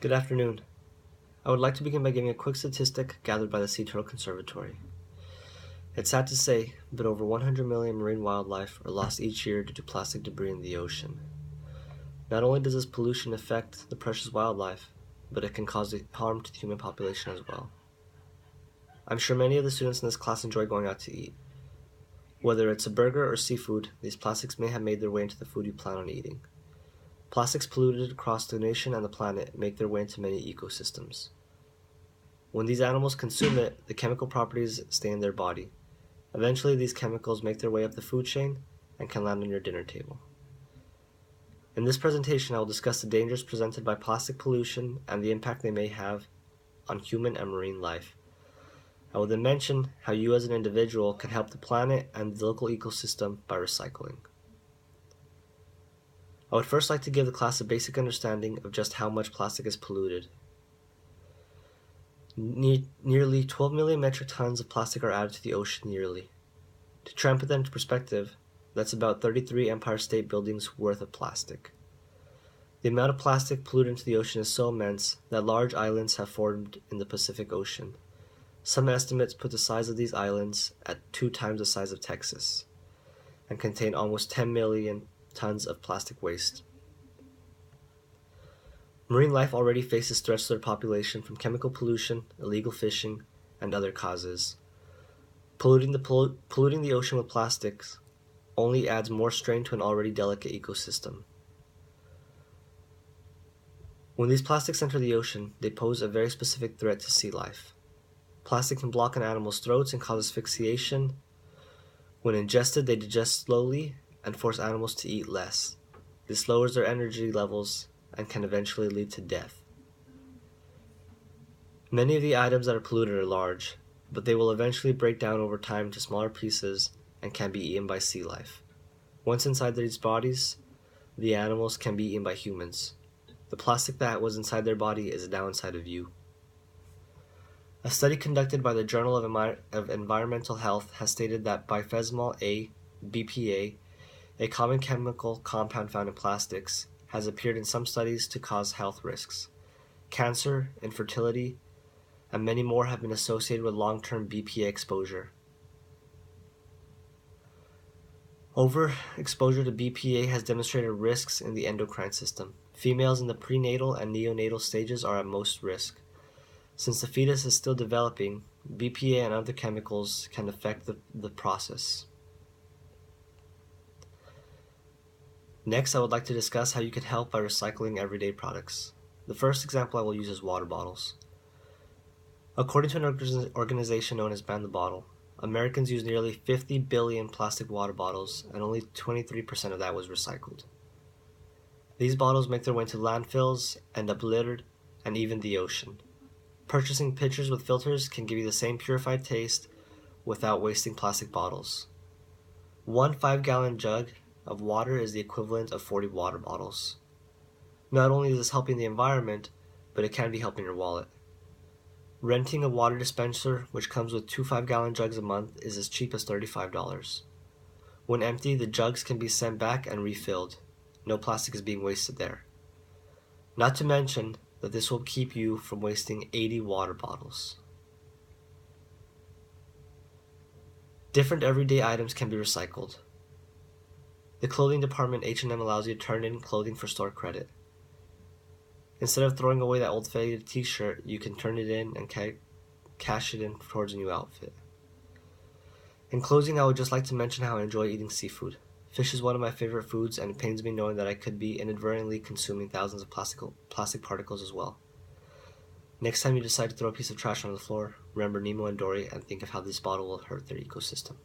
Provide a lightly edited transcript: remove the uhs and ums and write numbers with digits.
Good afternoon. I would like to begin by giving a quick statistic gathered by the Sea Turtle Conservatory. It's sad to say, but over 100 million marine wildlife are lost each year due to plastic debris in the ocean. Not only does this pollution affect the precious wildlife, but it can cause harm to the human population as well. I'm sure many of the students in this class enjoy going out to eat. Whether it's a burger or seafood, these plastics may have made their way into the food you plan on eating. Plastics polluted across the nation and the planet make their way into many ecosystems. When these animals consume it, the chemical properties stay in their body. Eventually, these chemicals make their way up the food chain and can land on your dinner table. In this presentation, I will discuss the dangers presented by plastic pollution and the impact they may have on human and marine life. I will then mention how you as an individual can help the planet and the local ecosystem by recycling. I would first like to give the class a basic understanding of just how much plastic is polluted. Nearly 12 million metric tons of plastic are added to the ocean yearly. To try and put that into perspective, that's about 33 Empire State Buildings worth of plastic. The amount of plastic polluted into the ocean is so immense that large islands have formed in the Pacific Ocean. Some estimates put the size of these islands at 2 times the size of Texas and contain almost 10 million tons of plastic waste. Marine life already faces threats to their population from chemical pollution, illegal fishing, and other causes. Polluting the ocean with plastics only adds more strain to an already delicate ecosystem. When these plastics enter the ocean, they pose a very specific threat to sea life. Plastic can block an animal's throats and cause asphyxiation. When ingested, they digest slowly and force animals to eat less. This lowers their energy levels and can eventually lead to death. Many of the items that are polluted are large, but they will eventually break down over time into smaller pieces and can be eaten by sea life. Once inside these bodies, the animals can be eaten by humans. The plastic that was inside their body is now inside of you. A study conducted by the Journal of Environmental Health has stated that biphenyl A, BPA, a common chemical compound found in plastics, has appeared in some studies to cause health risks. Cancer, infertility, and many more have been associated with long-term BPA exposure. Overexposure to BPA has demonstrated risks in the endocrine system. Females in the prenatal and neonatal stages are at most risk. Since the fetus is still developing, BPA and other chemicals can affect the process. Next, I would like to discuss how you can help by recycling everyday products. The first example I will use is water bottles. According to an organization known as Ban the Bottle, Americans use nearly 50 billion plastic water bottles, and only 23% of that was recycled. These bottles make their way into landfills, end up littered, and even the ocean. Purchasing pitchers with filters can give you the same purified taste without wasting plastic bottles. One 5-gallon jug of water is the equivalent of 40 water bottles. Not only is this helping the environment, but it can be helping your wallet. Renting a water dispenser, which comes with 2 5-gallon jugs a month, is as cheap as $35. When empty, the jugs can be sent back and refilled. No plastic is being wasted there. Not to mention that this will keep you from wasting 80 water bottles. Different everyday items can be recycled. The clothing department H&M allows you to turn in clothing for store credit. Instead of throwing away that old faded t-shirt, you can turn it in and cash it in towards a new outfit. In closing, I would just like to mention how I enjoy eating seafood. Fish is one of my favorite foods, and it pains me knowing that I could be inadvertently consuming thousands of plastic particles as well. Next time you decide to throw a piece of trash on the floor, remember Nemo and Dory and think of how this bottle will hurt their ecosystem.